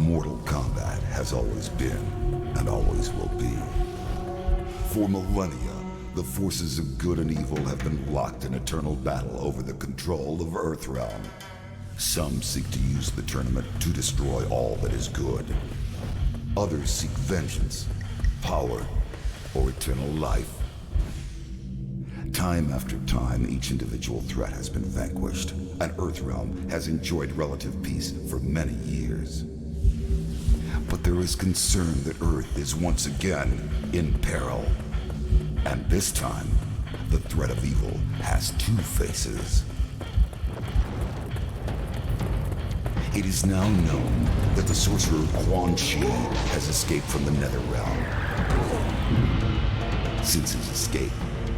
Mortal Kombat has always been and always will be. For millennia, the forces of good and evil have been locked in eternal battle over the control of Earthrealm. Some seek to use the tournament to destroy all that is good. Others seek vengeance, power, or eternal life. Time after time, each individual threat has been vanquished, and Earthrealm has enjoyed relative peace for many years. But there is concern that Earth is once again in peril. And this time, the threat of evil has two faces. It is now known that the sorcerer Quan Chi has escaped from the Netherrealm. Since his escape,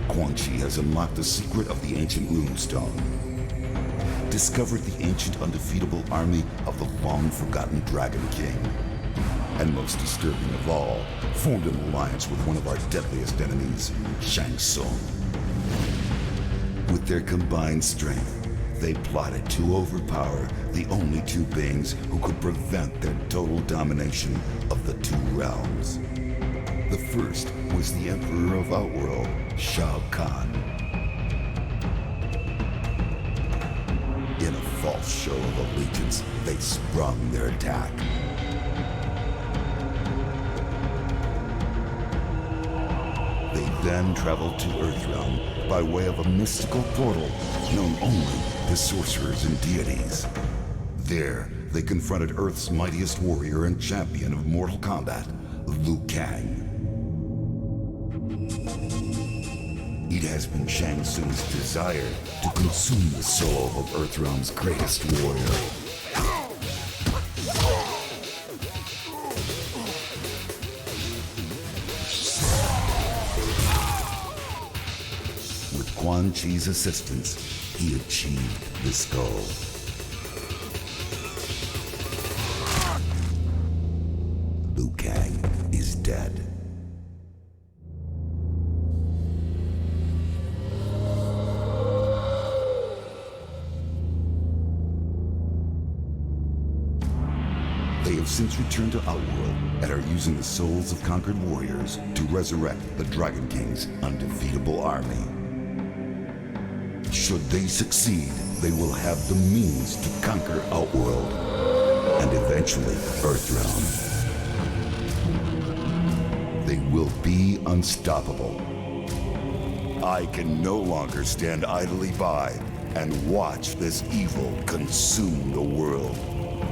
Quan Chi has unlocked the secret of the ancient runestone, discovered the ancient undefeatable army of the long-forgotten Dragon King, and most disturbing of all, formed an alliance with one of our deadliest enemies, Shang Tsung. With their combined strength, they plotted to overpower the only two beings who could prevent their total domination of the two realms. The first was the Emperor of Outworld, Shao Kahn. In a false show of allegiance, they sprung their attack. They then traveled to Earthrealm by way of a mystical portal known only to sorcerers and deities. There, they confronted Earth's mightiest warrior and champion of Mortal Kombat, Liu Kang. It has been Shang Tsung's desire to consume the soul of Earthrealm's greatest warrior. With Quan Chi's assistance, he achieved this goal. Liu Kang is dead. They have since returned to Outworld and are using the souls of conquered warriors to resurrect the Dragon King's undefeatable army. Should they succeed, they will have the means to conquer Outworld and eventually Earthrealm. They will be unstoppable. I can no longer stand idly by and watch this evil consume the world.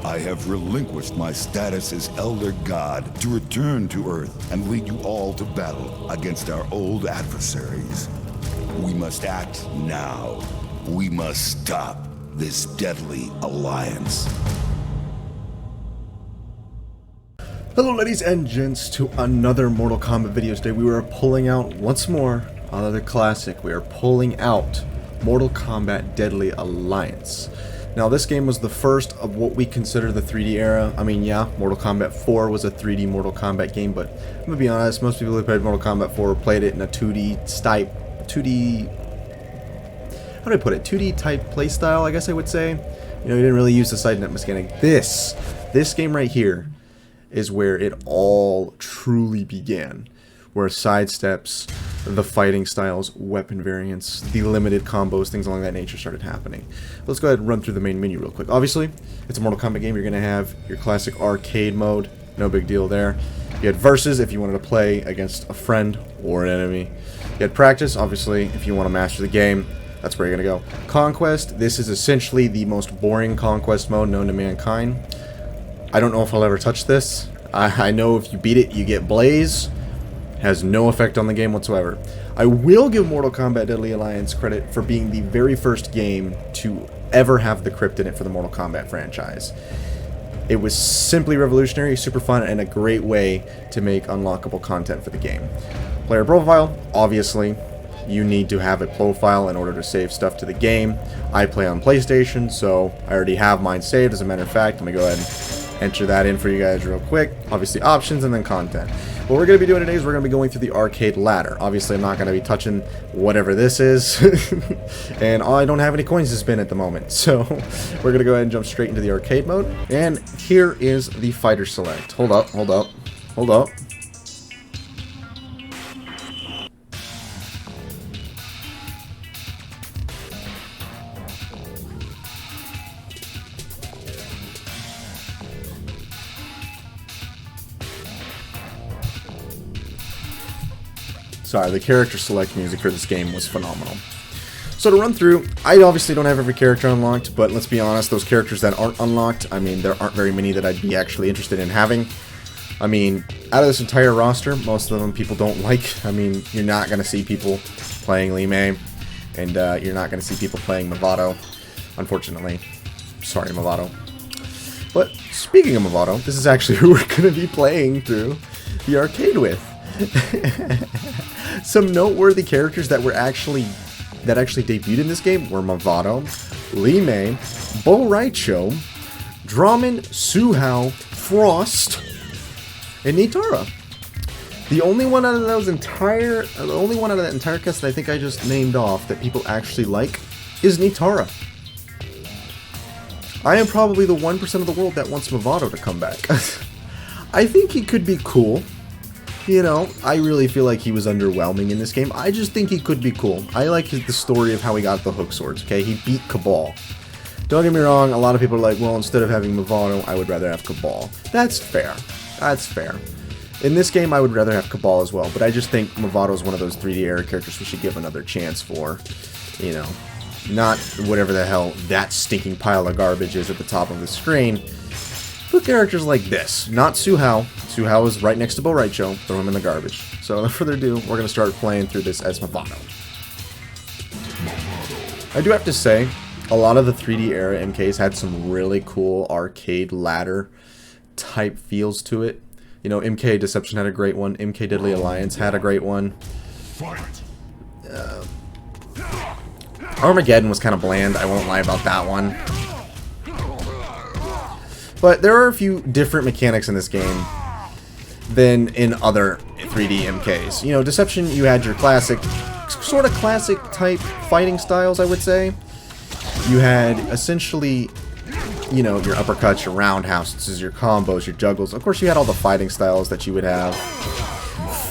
I have relinquished my status as Elder God to return to Earth and lead you all to battle against our old adversaries. We must act now. We must stop this deadly alliance. Hello ladies and gents to another Mortal Kombat video. Today we are pulling out once more another classic. We are pulling out Mortal Kombat Deadly Alliance. Now this game was the first of what we consider the 3D era. I mean, yeah, Mortal Kombat 4 was a 3D Mortal Kombat game, but I'm gonna be honest, most people who played Mortal Kombat 4 played it in a 2D type, how do I put it, 2D type playstyle, I guess I would say. You know, you didn't really use the side net mechanic. This game right here is where it all truly began, where sidesteps, the fighting styles, weapon variants, the limited combos, things along that nature started happening. Let's go ahead and run through the main menu real quick. Obviously, it's a Mortal Kombat game. You're going to have your classic arcade mode. No big deal there. You had Versus if you wanted to play against a friend or an enemy. You had Practice, obviously, if you want to master the game. That's where you're going to go. Conquest, this is essentially the most boring Conquest mode known to mankind. I don't know if I'll ever touch this. I know if you beat it, you get Blaze. Has no effect on the game whatsoever. I will give Mortal Kombat Deadly Alliance credit for being the very first game to ever have the crypt in it for the Mortal Kombat franchise. It was simply revolutionary, super fun, and a great way to make unlockable content for the game. Player profile, obviously, you need to have a profile in order to save stuff to the game. I play on PlayStation, so I already have mine saved. As a matter of fact, let me go ahead and enter that in for you guys real quick. Obviously options and then content. What we're going to be doing today is we're going to be going through the arcade ladder. Obviously I'm not going to be touching whatever this is. And I don't have any coins to spin at the moment. So we're going to go ahead and jump straight into the arcade mode. And here is the fighter select. Hold up, hold up, hold up. Sorry, the character select music for this game was phenomenal. So to run through, I obviously don't have every character unlocked, but let's be honest, those characters that aren't unlocked, I mean, there aren't very many that I'd be actually interested in having. I mean, out of this entire roster, most of them people don't like. I mean, you're not going to see people playing Lee May, and you're not going to see people playing Movado, unfortunately. Sorry, Movado. But speaking of Movado, this is actually who we're going to be playing through the arcade with. Some noteworthy characters that actually debuted in this game were Movado, Lee May, Bo Raicho, Draman, Suhao, Frost, and Nitara. The only one out of that entire cast that I think I just named off that people actually like is Nitara. I am probably the 1% of the world that wants Movado to come back. I think he could be cool. You know, I really feel like he was underwhelming in this game. I just think he could be cool. I like the story of how he got the hook swords, okay? He beat Cabal. Don't get me wrong, a lot of people are like, well, instead of having Movado, I would rather have Cabal. That's fair. That's fair. In this game, I would rather have Cabal as well, but I just think Movado is one of those 3D era characters we should give another chance for. You know, not whatever the hell that stinking pile of garbage is at the top of the screen. Put characters like this. Not Suhao. Suhao is right next to Bo Raicho. Throw him in the garbage. So without further ado, we're going to start playing through this as Movado. I do have to say, a lot of the 3D era MKs had some really cool arcade ladder type feels to it. You know, MK Deception had a great one. MK Deadly Alliance had a great one. Armageddon was kind of bland. I won't lie about that one. But there are a few different mechanics in this game than in other 3D MKs. You know, Deception, you had your classic, sort of classic type fighting styles, I would say. You had essentially, you know, your uppercuts, your roundhouses, your combos, your juggles. Of course, you had all the fighting styles that you would have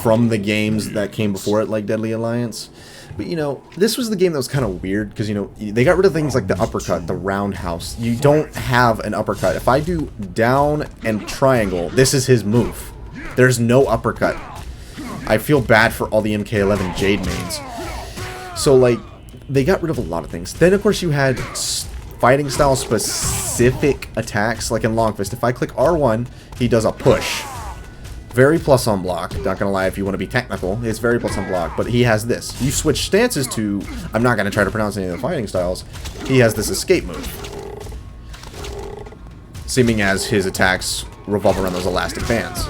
from the games that came before it, like Deadly Alliance. But, you know, this was the game that was kind of weird because, you know, they got rid of things like the uppercut, the roundhouse. You don't have an uppercut. If I do down and triangle, this is his move. There's no uppercut. I feel bad for all the MK11 Jade mains. So, like, they got rid of a lot of things. Then, of course, you had fighting style specific attacks, like in Long Fist. If I click R1, he does a push. Very plus on block. Not gonna lie, if you want to be technical, it's very plus on block. But he has this. You switch stances to... I'm not gonna try to pronounce any of the fighting styles. He has this escape move. Seeming as his attacks revolve around those elastic bands,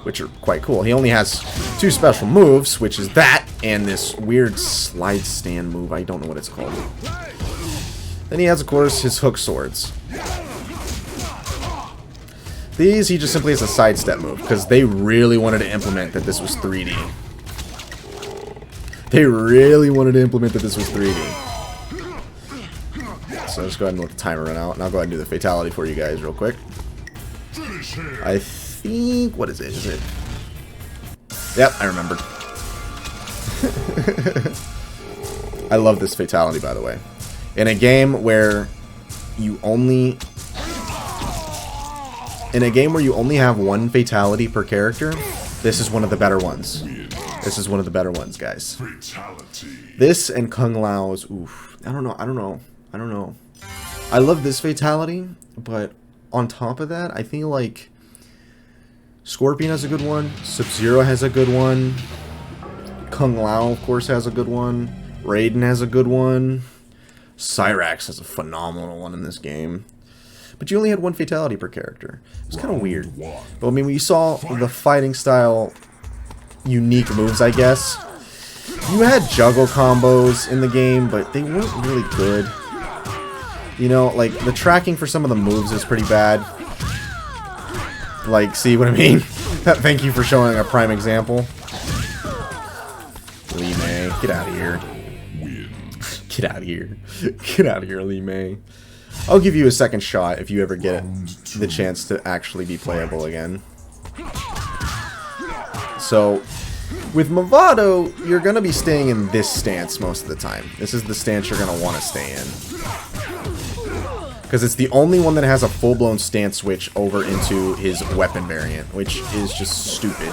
which are quite cool. He only has two special moves, which is that and this weird slide stand move. I don't know what it's called. Then he has, of course, his hook swords. These, he just simply has a sidestep move, because they really wanted to implement that this was 3D. They really wanted to implement that this was 3D. So let's go ahead and let the timer run out, and I'll go ahead and do the fatality for you guys real quick. I think... what is it? Is it... Yep, I remembered. I love this fatality, by the way. In a game where you only... In a game where you only have one fatality per character, this is one of the better ones. This is one of the better ones, guys. This and Kung Lao's, oof. I don't know. I love this fatality, but on top of that, I feel like Scorpion has a good one, Sub-Zero has a good one, Kung Lao, of course, has a good one, Raiden has a good one, Cyrax has a phenomenal one in this game. But you only had one fatality per character. It's kind of weird. But I mean, we saw the fighting style unique moves, I guess. You had juggle combos in the game, but they weren't really good. You know, like, the tracking for some of the moves is pretty bad. Like, see what I mean? Thank you for showing a prime example. Lee May, get out of here. Get out of here. Get out of here, Lee May. I'll give you a second shot if you ever get the chance to actually be playable again. So, with Movado, you're going to be staying in this stance most of the time. This is the stance you're going to want to stay in. Because it's the only one that has a full-blown stance switch over into his weapon variant, which is just stupid.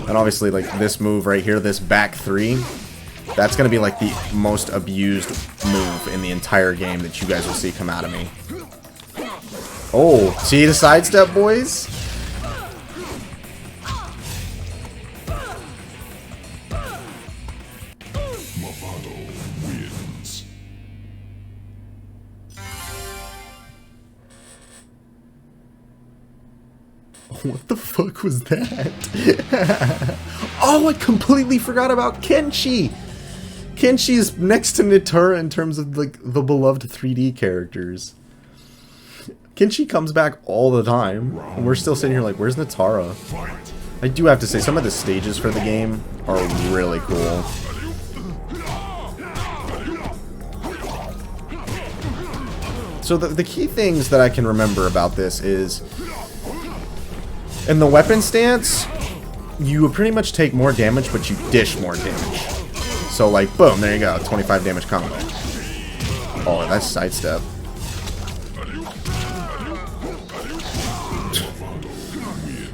And obviously, like, this move right here, this back 3, that's going to be, like, the most abused move in the entire game that you guys will see come out of me. Oh, see the sidestep, boys? What the fuck was that? Oh, I completely forgot about Kenshi! Kenshi is next to Natura in terms of, like, the beloved 3D characters. Kenshi comes back all the time, and we're still sitting here like, where's Natara? I do have to say, some of the stages for the game are really cool. So the key things that I can remember about this is, in the weapon stance, you pretty much take more damage, but you dish more damage. So, like, boom, there you go, 25 damage combo. Oh, that's sidestep.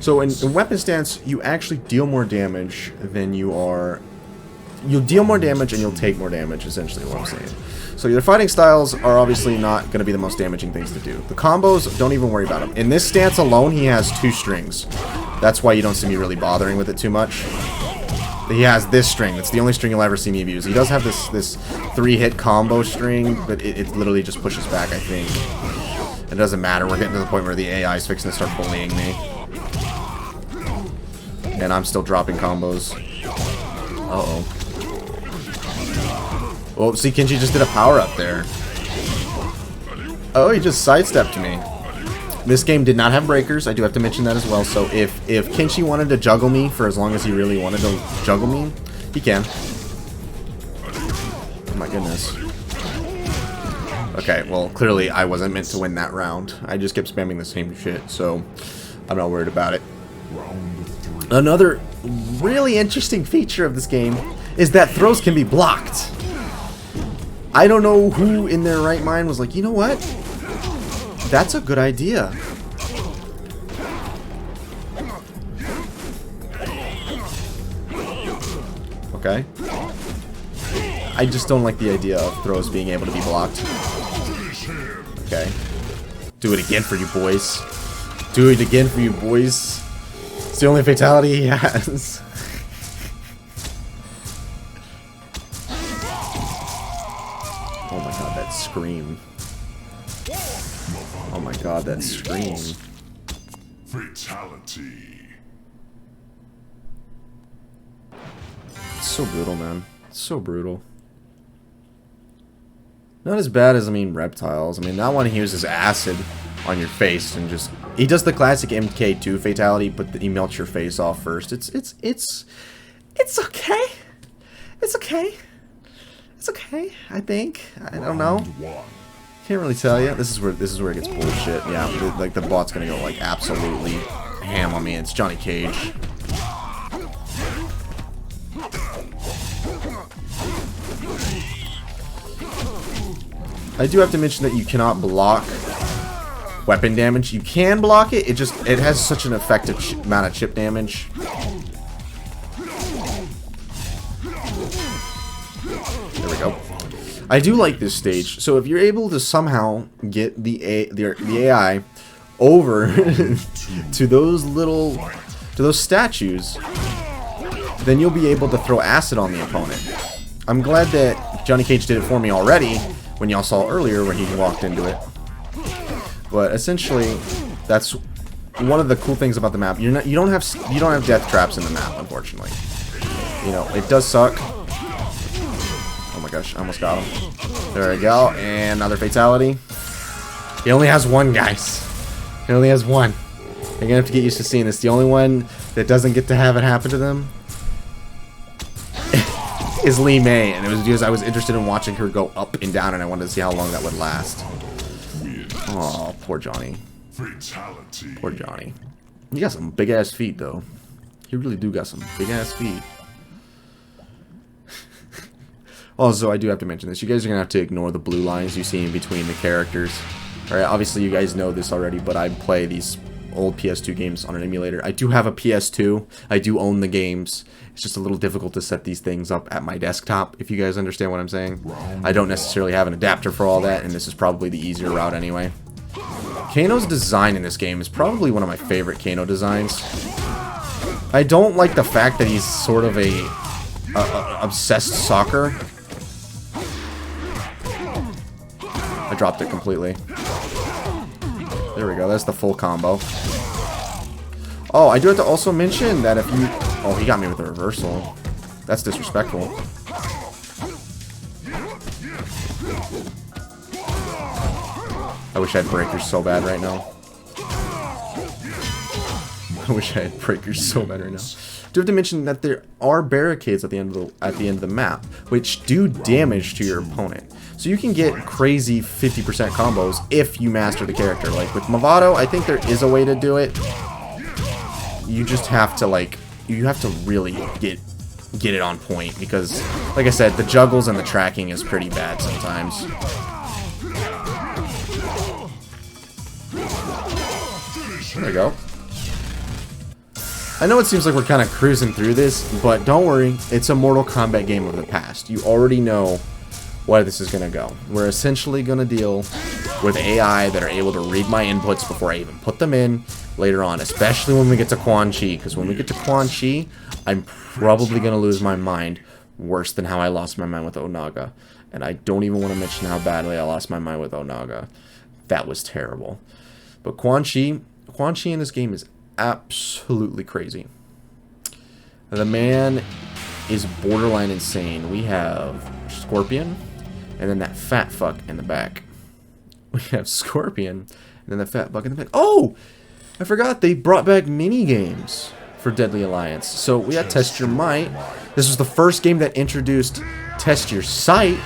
So, in weapon stance, you actually deal more damage than you are... You'll deal more damage and you'll take more damage, essentially, what I'm saying. So your fighting styles are obviously not going to be the most damaging things to do. The combos, don't even worry about them. In this stance alone, he has 2 strings. That's why you don't see me really bothering with it too much. He has this string. That's the only string you'll ever see me use. He does have this 3-hit combo string, but it literally just pushes back, I think. It doesn't matter. We're getting to the point where the AI is fixing to start bullying me. And I'm still dropping combos. Uh-oh. Oh, see, Kenshi just did a power-up there. Oh, he just sidestepped me. This game did not have breakers. I do have to mention that as well. So if Kenshi wanted to juggle me for as long as he really wanted to juggle me, he can. Oh my goodness. Okay, well, clearly I wasn't meant to win that round. I just kept spamming the same shit, so I'm not worried about it. Another really interesting feature of this game is that throws can be blocked. I don't know who in their right mind was like, you know what? That's a good idea. Okay. I just don't like the idea of throws being able to be blocked. Okay. Do it again for you boys. Do it again for you boys. It's the only fatality he has. Oh my god, that scream. Oh my god, that scream. Fatality. It's so brutal, man. It's so brutal. Not as bad as, I mean, reptiles. I mean, that one he uses acid on your face and just... He does the classic MK2 fatality, but he melts your face off first. It's okay. It's okay. It's okay, I think. I don't know. Can't really tell you. This is where it gets bullshit. Yeah, like the bot's gonna go like absolutely ham on me. It's Johnny Cage. I do have to mention that you cannot block weapon damage. You can block it. It has such an effective amount of chip damage. There we go. I do like this stage. So if you're able to somehow get the AI over to those statues, then you'll be able to throw acid on the opponent. I'm glad that Johnny Cage did it for me already when y'all saw earlier when he walked into it. But essentially, that's one of the cool things about the map. You don't have death traps in the map, unfortunately. You know, it does suck. Oh my gosh, I almost got him. There we go, and another fatality. He only has one, guys. He only has one. You're gonna have to get used to seeing this. The only one that doesn't get to have it happen to them is Lee May, and it was because I was interested in watching her go up and down, and I wanted to see how long that would last. Oh, poor Johnny. Fatality. Poor Johnny. You got some big ass feet, though. You really do got some big ass feet. Also, I do have to mention this. You guys are gonna have to ignore the blue lines you see in between the characters. Alright, obviously you guys know this already, but I play these old PS2 games on an emulator. I do have a PS2. I do own the games. It's just a little difficult to set these things up at my desktop, if you guys understand what I'm saying. I don't necessarily have an adapter for all that, and this is probably the easier route anyway. Kano's design in this game is probably one of my favorite Kano designs. I don't like the fact that he's sort of a obsessed soccer. I dropped it completely. There we go, that's the full combo. Oh, I do have to also mention that if you... Oh, he got me with a reversal. That's disrespectful. I wish I had breakers so bad right now. I wish I had breakers so bad right now. I do have to mention that there are barricades at the end of the map, which do damage to your opponent. So you can get crazy 50% combos if you master the character. Like with Movado, I think there is a way to do it. You just have to really get it on point because, like I said, the juggles and the tracking is pretty bad sometimes. There we go. I know it seems like we're kind of cruising through this, but don't worry, it's a Mortal Kombat game of the past. You already know where this is going to go. We're essentially going to deal with AI that are able to read my inputs before I even put them in later on, especially when we get to Quan Chi, because when we get to Quan Chi, I'm probably going to lose my mind worse than how I lost my mind with Onaga. And I don't even want to mention how badly I lost my mind with Onaga. That was terrible. But Quan Chi in this game is absolutely crazy. The man is borderline insane. We have Scorpion, and then that fat fuck in the back. We have Scorpion, and then the fat fuck in the back. Oh! I forgot they brought back mini games for Deadly Alliance. So we had Test Your Might. This was the first game that introduced Test Your Sight.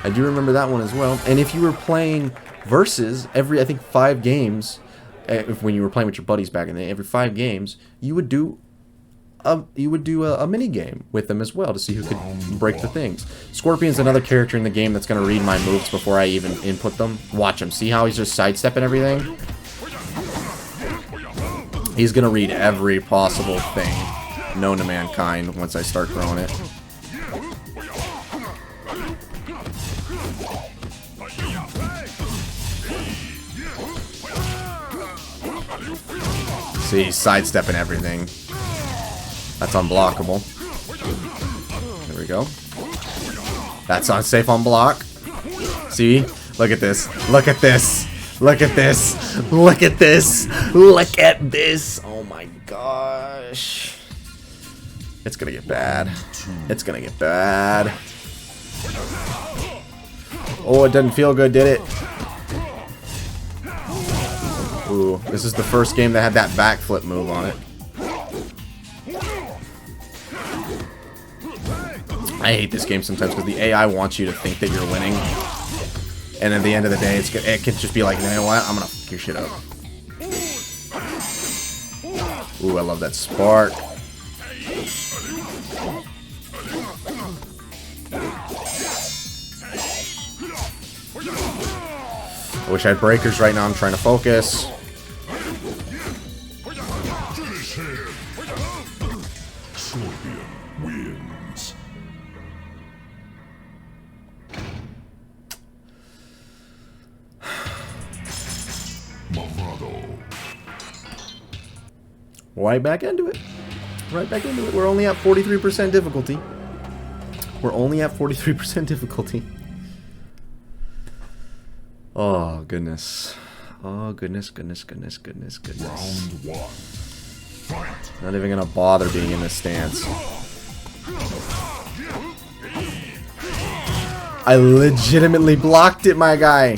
I do remember that one as well. And if you were playing versus every, I think, 5 games, when you were playing with your buddies back in the day, every 5 games, you would do a mini game with them as well to see who could break the things. Scorpion's another character in the game that's going to read my moves before I even input them. Watch him. See how he's just sidestepping everything? He's going to read every possible thing known to mankind once I start throwing it. See, he's sidestepping everything. That's unblockable. There we go. That's unsafe on block. See? Look at this. Look at this. Look at this. Look at this. Look at this. Oh my gosh. It's gonna get bad. It's gonna get bad. Oh, it doesn't feel good, did it? Ooh, this is the first game that had that backflip move on it. I hate this game sometimes because the AI wants you to think that you're winning. And at the end of the day, it can just be like, you know what? I'm gonna fuck your shit up. Ooh, I love that spark. I wish I had breakers right now. I'm trying to focus. Right back into it. Right back into it. We're only at 43% difficulty. We're only at 43% difficulty. Oh, goodness. Oh, goodness, goodness, goodness, goodness, goodness. Round 1. Fight. Not even gonna bother being in this stance. I legitimately blocked it, my guy.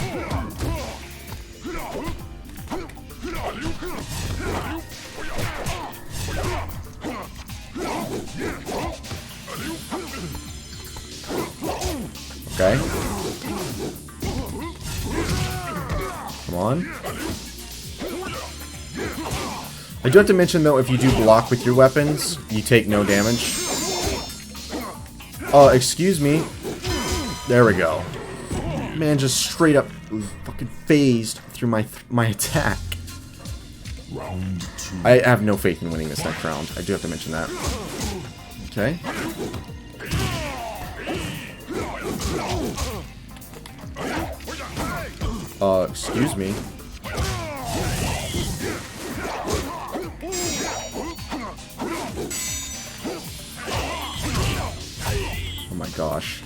Okay. Come on. I do have to mention, though, if you do block with your weapons, you take no damage. Excuse me. There we go. Man, just straight up fucking phased through my attack. Round 2. I have no faith in winning this next round. I do have to mention that. Okay. Excuse me. Oh my gosh.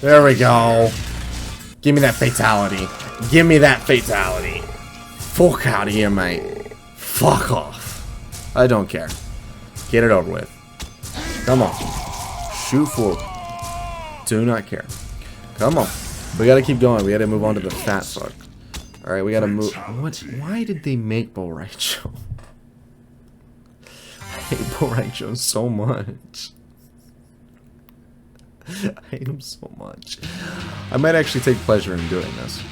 There we go. Give me that fatality. Give me that fatality. Fuck out of here, mate. Fuck off. I don't care. Get it over with. Come on. Shoot full. Do not care. Come on. We gotta keep going. We gotta move on to the fat fuck. Alright, we gotta move. What? Why did they make Bo Raicho? I hate Bo Raicho so much. I hate him so much. I might actually take pleasure in doing this.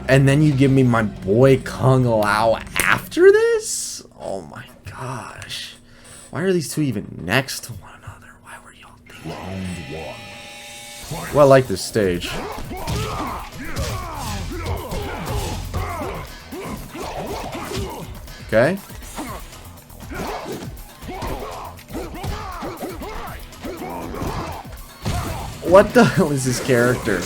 And then you give me my boy Kung Lao after this? Oh my gosh. Why are these two even next to one another? Why were y'all thinking? Round 1. Well, I like this stage. Okay. What the hell is this character?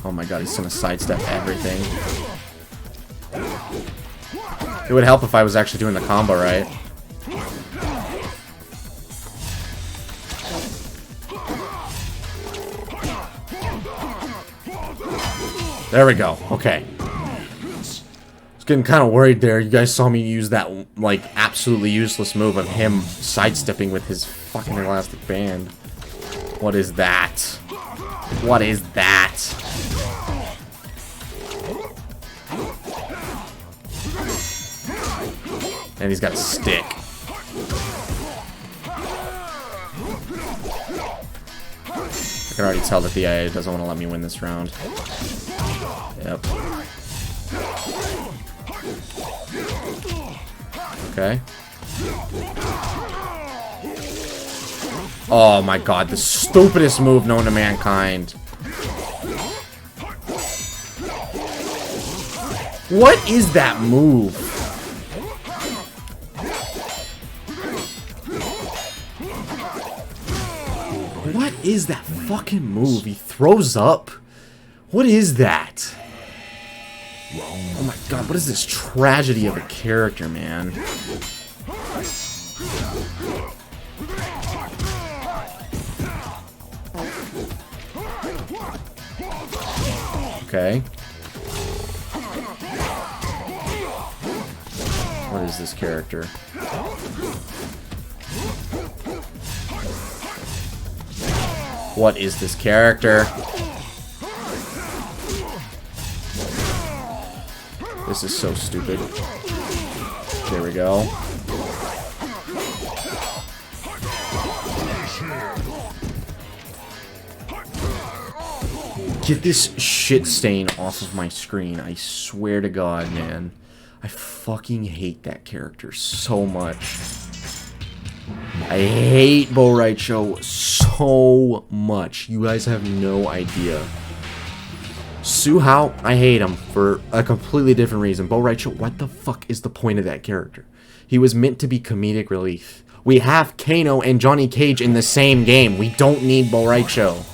Oh my god, he's gonna sidestep everything. It would help if I was actually doing the combo right. There we go. Okay. I was getting kind of worried there. You guys saw me use that, like, absolutely useless move of him sidestepping with his fucking elastic band. What is that? What is that? And he's got a stick. I can already tell that the AI doesn't want to let me win this round. Yep. Okay. Oh my god, the stupidest move known to mankind. What is that move? What is that fucking move? He throws up? What is that? Oh my god, what is this tragedy of a character, man? Okay. What is this character? What is this character? This is so stupid. There we go. Get this shit stain off of my screen. I swear to God, man. I fucking hate that character so much. I hate Bo Raicho so much. You guys have no idea. Su Hao, I hate him for a completely different reason. Bo Raicho, what the fuck is the point of that character? He was meant to be comedic relief. We have Kano and Johnny Cage in the same game. We don't need Bo Raicho.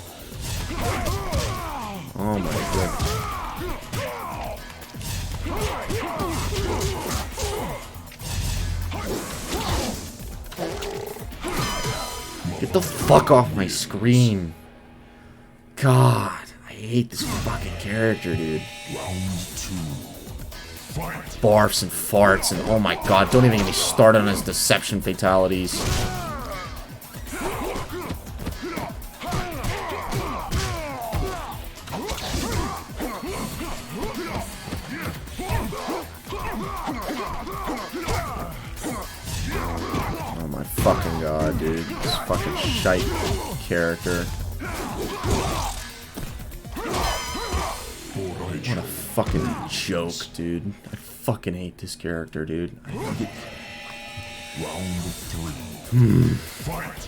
Oh my god. Get the fuck off my screen. God, I hate this fucking character, dude. Round 2. Barfs and farts and oh my god, don't even get me started on his deception fatalities. Oh my fucking god, dude. This fucking shite character. What a fucking joke, dude. I fucking hate this character, dude. Round 3. Fight.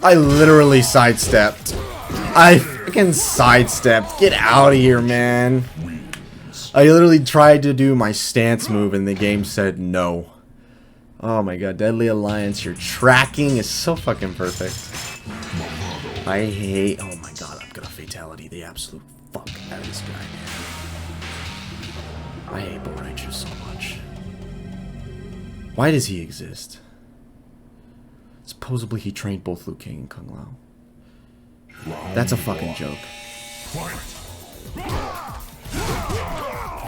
I literally sidestepped. I freaking sidestepped. Get out of here, man. I literally tried to do my stance move and the game said no. Oh my god, Deadly Alliance, your tracking is so fucking perfect. I hate... Oh my god, I'm gonna fatality the absolute fuck out of this guy, man. I hate Bo Rangers so much. Why does he exist? Supposedly he trained both Liu Kang and Kung Lao. That's a fucking joke.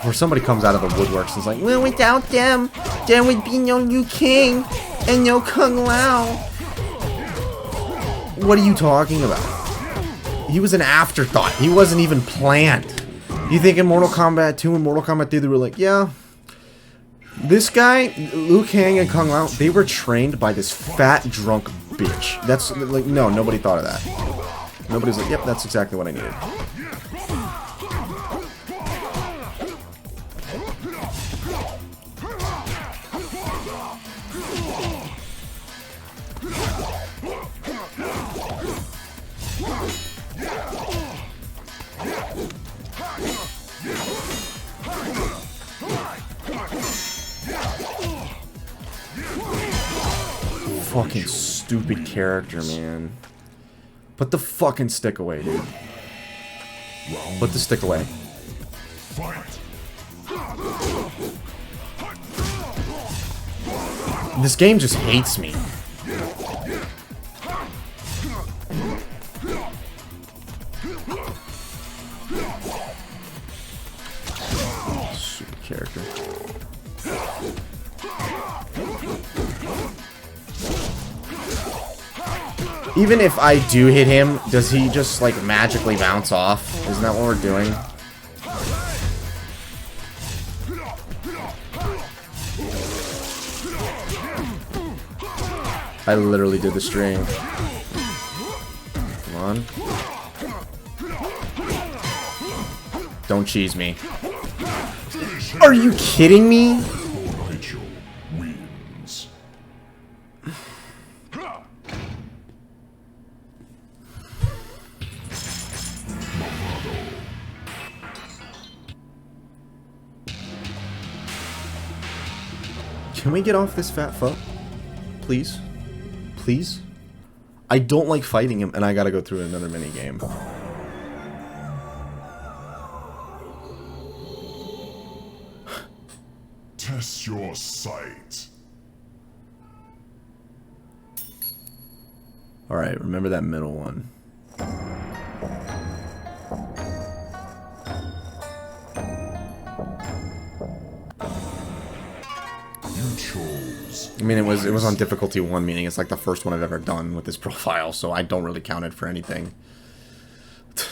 Or somebody comes out of the woodworks and is like, well, without them, there would be no Liu Kang and no Kung Lao. What are you talking about? He was an afterthought. He wasn't even planned. You think in Mortal Kombat 2 and Mortal Kombat 3 they were like, yeah, this guy, Liu Kang and Kung Lao, they were trained by this fat drunk bitch. That's like, no, nobody thought of that. Nobody's like, yep, that's exactly what I needed. Fucking stupid character, man. Put the fucking stick away, dude. Put the stick away. This game just hates me. Stupid character. Even if I do hit him, does he just, like, magically bounce off? Isn't that what we're doing? I literally did the string. Come on. Don't cheese me. Are you kidding me? Can we get off this fat fuck? Please? Please? I don't like fighting him, and I gotta go through another mini game. Test your sight. Alright, remember that middle one. I mean, it was on difficulty 1, meaning it's like the first one I've ever done with this profile, so I don't really count it for anything. Can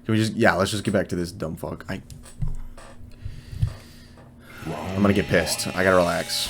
we just... Yeah, let's just get back to this dumb fuck. I'm gonna get pissed. I gotta relax.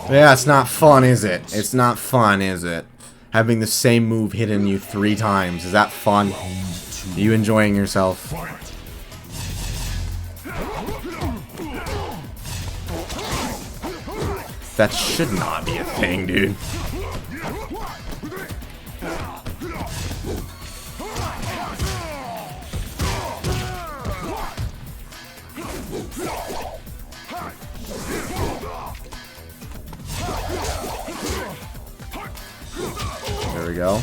Yeah, it's not fun, is it? It's not fun, is it? Having the same move hitting you 3 times. Is that fun? Are you enjoying yourself? That should not be a thing, dude. There we go.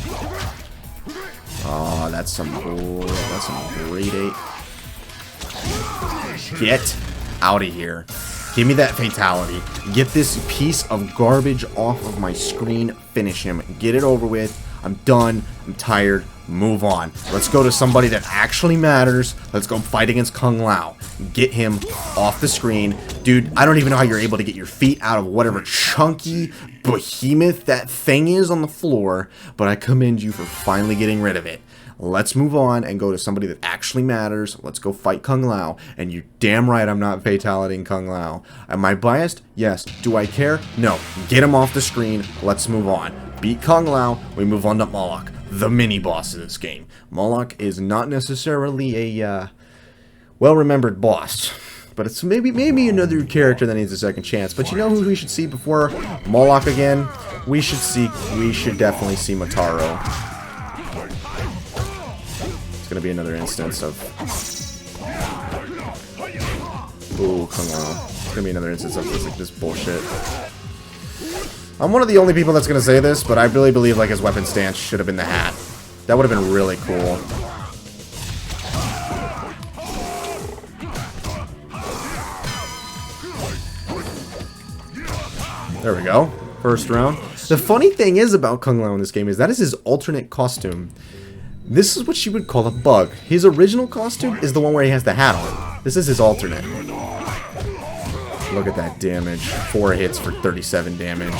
Oh, that's some great 8. Get out of here. Give me that fatality. Get this piece of garbage off of my screen. Finish him. Get it over with. I'm done. I'm tired. Move on. Let's go to somebody that actually matters. Let's go fight against Kung Lao. Get him off the screen. Dude, I don't even know how you're able to get your feet out of whatever chunky behemoth that thing is on the floor, but I commend you for finally getting rid of it. Let's move on and go to somebody that actually matters. Let's go fight Kung Lao. And you're damn right I'm not fatalitying Kung Lao. Am I biased? Yes. Do I care? No. Get him off the screen. Let's move on. Beat Kung Lao. We move on to Moloch, the mini-boss of this game. Moloch is not necessarily a well-remembered boss. But it's maybe another character that needs a second chance. But you know who we should see before Moloch again? We should definitely see Motaro. It's gonna be another instance of Kung Lao. It's gonna be another instance of this bullshit. I'm one of the only people that's gonna say this, but I really believe like his weapon stance should have been the hat. That would have been really cool. There we go. First round. The funny thing is about Kung Lao in this game is that is his alternate costume. This is what you would call a bug. His original costume is the one where he has the hat on. This is his alternate. Look at that damage. 4 hits for 37 damage.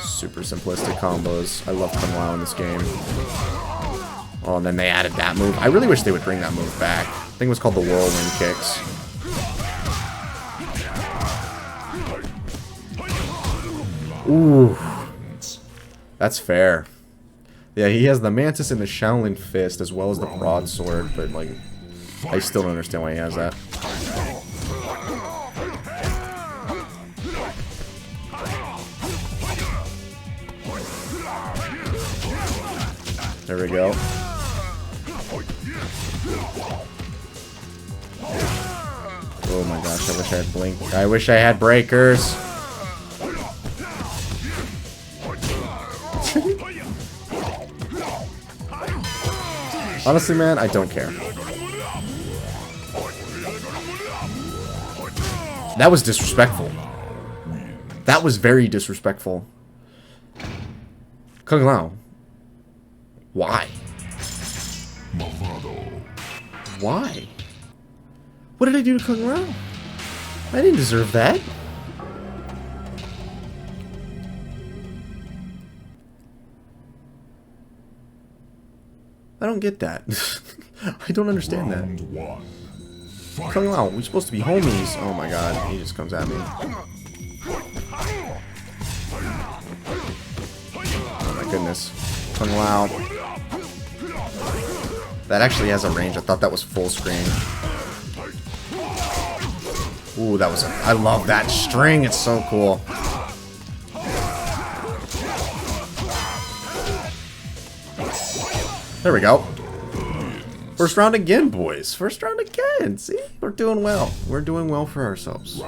Super simplistic combos. I love Kung Lao in this game. Oh, and then they added that move. I really wish they would bring that move back. I think it was called the Whirlwind Kicks. Ooh. That's fair. Yeah, he has the Mantis and the Shaolin Fist as well as the Broadsword, but like, I still don't understand why he has that. There we go. Oh my gosh, I wish I had Blink. I wish I had Breakers. Honestly, man, I don't care. That was disrespectful. That was very disrespectful. Kung Lao. Why? Why? What did I do to Kung Lao? I didn't deserve that. I don't get that. I don't understand that. Kung Lao, we're supposed to be homies. Oh my god, he just comes at me. Oh my goodness. Kung Lao. That actually has a range. I thought that was full screen. Ooh, that was I love that string. It's so cool. There we go. First round again, boys. First round again. See? We're doing well. We're doing well for ourselves.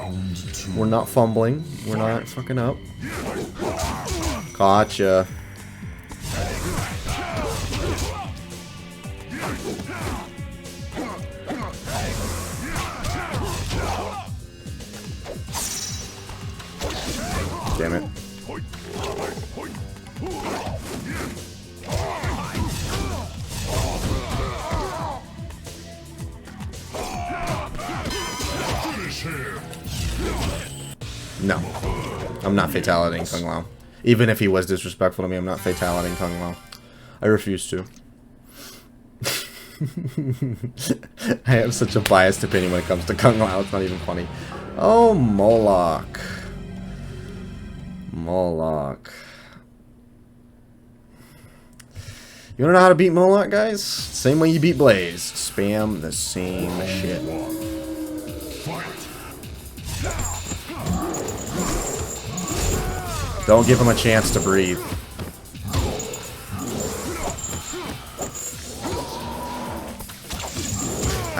We're not fumbling. We're not fucking up. Gotcha. Damn it. No. I'm not fatalitying Kung Lao. Even if he was disrespectful to me, I'm not fatalitying Kung Lao. I refuse to. I have such a biased opinion when it comes to Kung Lao. It's not even funny. Oh, Moloch. Moloch. You wanna know how to beat Moloch, guys? Same way you beat Blaze. Spam the same shit. Don't give him a chance to breathe.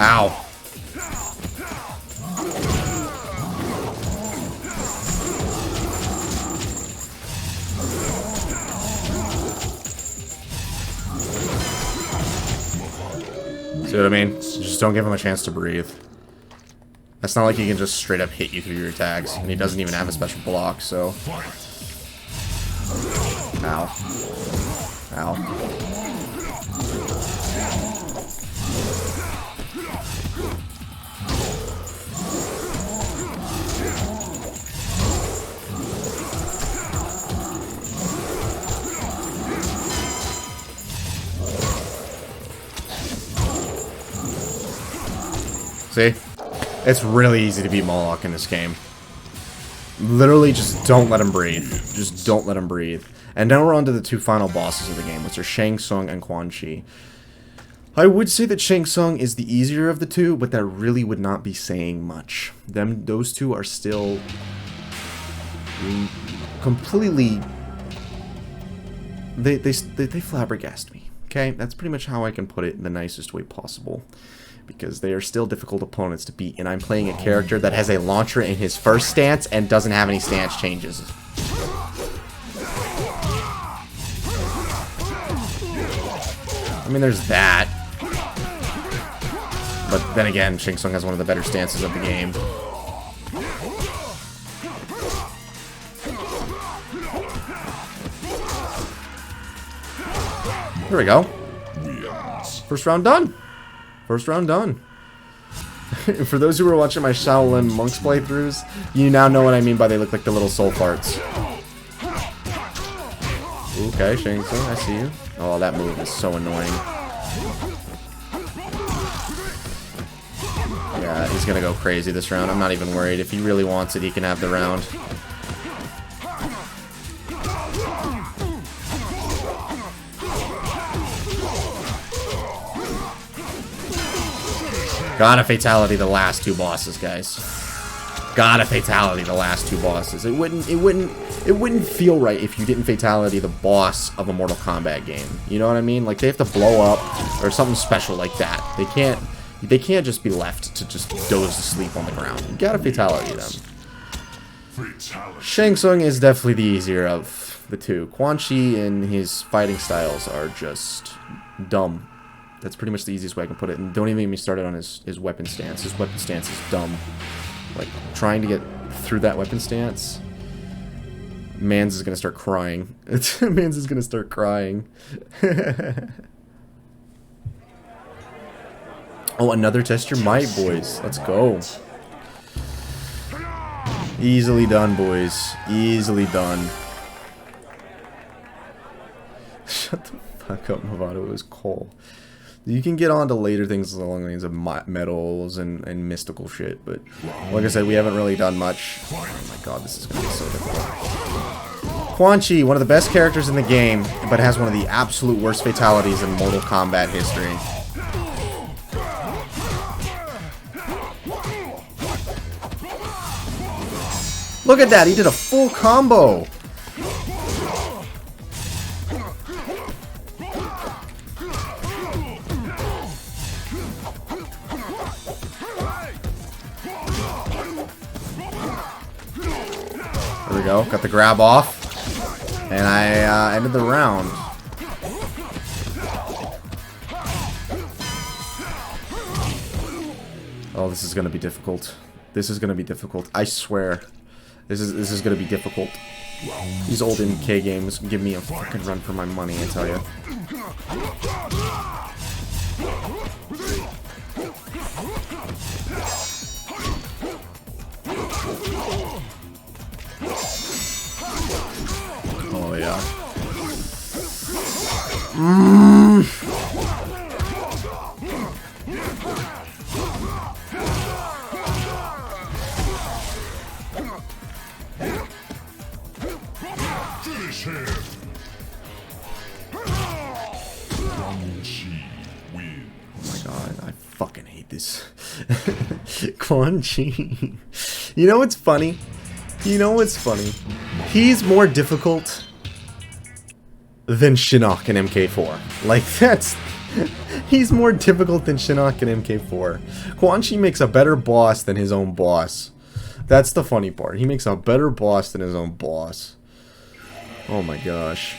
Ow. See what I mean? Just don't give him a chance to breathe. That's not like he can just straight up hit you through your attacks. And he doesn't even have a special block, so... Ow. Ow. See? It's really easy to beat Moloch in this game. Literally, just don't let him breathe. Just don't let him breathe. And now we're on to the two final bosses of the game, which are Shang Tsung and Quan Chi. I would say that Shang Tsung is the easier of the two, but that really would not be saying much. Those two are still completely... They flabbergast me. Okay? That's pretty much how I can put it in the nicest way possible. Because they are still difficult opponents to beat, and I'm playing a character that has a launcher in his first stance and doesn't have any stance changes. I mean, there's that. But then again, Shang Tsung has one of the better stances of the game. There we go. First round done. First round done. For those who were watching my Shaolin Monks playthroughs, you now know what I mean by they look like the little soul farts. Okay, Shang Tsung, I see you. Oh, that move is so annoying. Yeah, he's gonna go crazy this round. I'm not even worried. If he really wants it, he can have the round. Got a fatality the last two bosses, guys. Got a fatality the last two bosses. It wouldn't feel right if you didn't fatality the boss of a Mortal Kombat game. You know what I mean? Like, they have to blow up or something special like that. They can't just be left to just doze asleep on the ground. You gotta fatality them. Shang Tsung is definitely the easier of the two. Quan Chi and his fighting styles are just dumb. That's pretty much the easiest way I can put it. And don't even get me started on his weapon stance. His weapon stance is dumb. Like, trying to get through that weapon stance... Mans is gonna start crying. Mans is gonna start crying. Oh, another test your might, boys. Let's go. Easily done, boys. Easily done. Shut the fuck up, Movado. It was Cole. You can get on to later things along the lines of metals and mystical shit, but like I said, we haven't really done much. Oh my god, this is going to be so difficult. Quan Chi, one of the best characters in the game, but has one of the absolute worst fatalities in Mortal Kombat history. Look at that, he did a full combo! There we go, got the grab off, and I ended the round. Oh, this is gonna be difficult. This is gonna be difficult. I swear, this is gonna be difficult. These old MK games give me a fucking run for my money, I tell you. Oh yeah. like this. Quan Chi. You know what's funny? You know what's funny? He's more difficult than Shinnok in MK4. Like, that's... He's more difficult than Shinnok in MK4. Quan Chi makes a better boss than his own boss. That's the funny part. He makes a better boss than his own boss. Oh my gosh.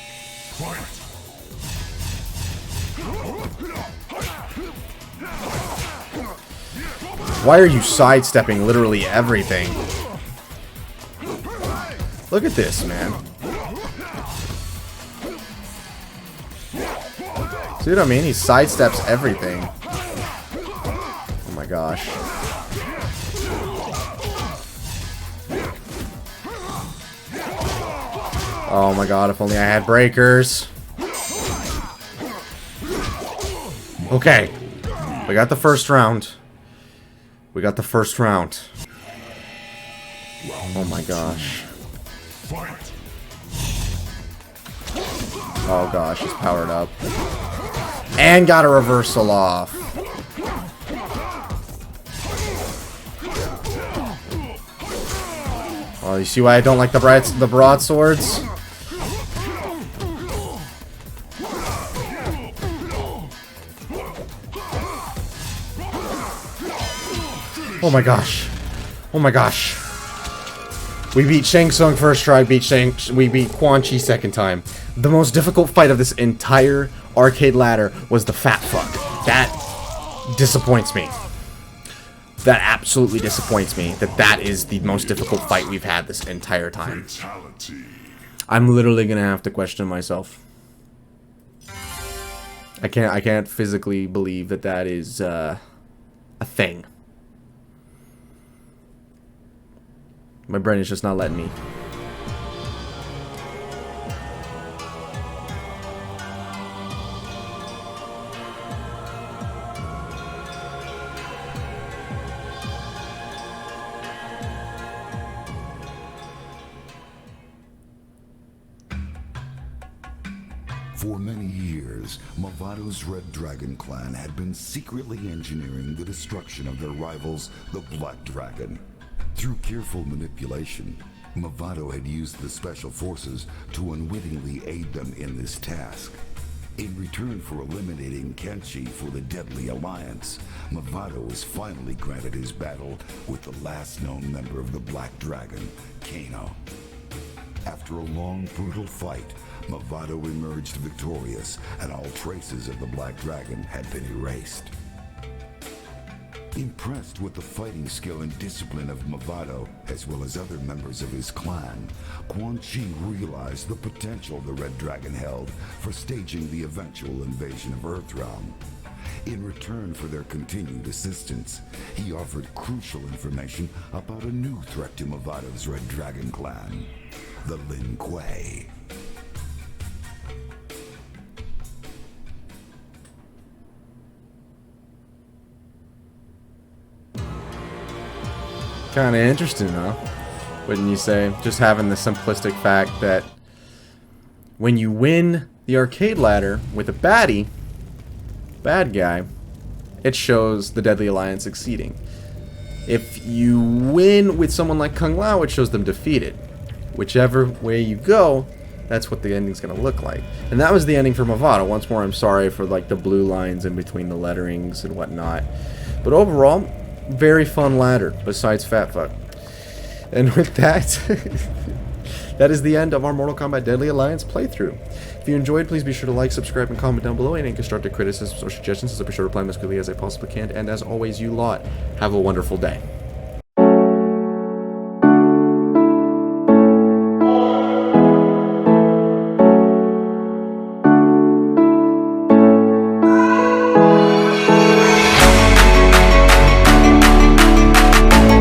Why are you sidestepping literally everything? Look at this, man. See what I mean? He sidesteps everything. Oh my gosh. Oh my god, if only I had breakers. Okay. We got the first round. We got the first round. Oh my gosh. Oh gosh, he's powered up. And got a reversal off. Oh, you see why I don't like the broadswords? Oh my gosh. Oh my gosh. We beat Shang Tsung first try, we beat Quan Chi second time. The most difficult fight of this entire arcade ladder was the fat fuck. That disappoints me. That absolutely disappoints me that that is the most difficult fight we've had this entire time. I'm literally gonna have to question myself. I can't physically believe that that is a thing. My brain is just not letting me. For many years, Mavado's Red Dragon clan had been secretly engineering the destruction of their rivals, the Black Dragon. Through careful manipulation, Mavado had used the Special Forces to unwittingly aid them in this task. In return for eliminating Kenshi for the Deadly Alliance, Mavado was finally granted his battle with the last known member of the Black Dragon, Kano. After a long, brutal fight, Mavado emerged victorious, and all traces of the Black Dragon had been erased. Impressed with the fighting skill and discipline of Mavado, as well as other members of his clan, Quan Chi realized the potential the Red Dragon held for staging the eventual invasion of Earthrealm. In return for their continued assistance, he offered crucial information about a new threat to Mavado's Red Dragon clan, the Lin Kuei. Kind of interesting, huh? Wouldn't you say? Just having the simplistic fact that when you win the arcade ladder with a bad guy, it shows the Deadly Alliance succeeding. If you win with someone like Kung Lao, it shows them defeated. Whichever way you go, that's what the ending's going to look like. And that was the ending for Mavado. Once more, I'm sorry for like the blue lines in between the letterings and whatnot. But overall, very fun ladder, besides Fat Fuck. And with that, that is the end of our Mortal Kombat Deadly Alliance playthrough. If you enjoyed, please be sure to like, subscribe, and comment down below. Any constructive criticisms or suggestions, I'll be sure to reply as quickly as I possibly can. And as always, you lot, have a wonderful day.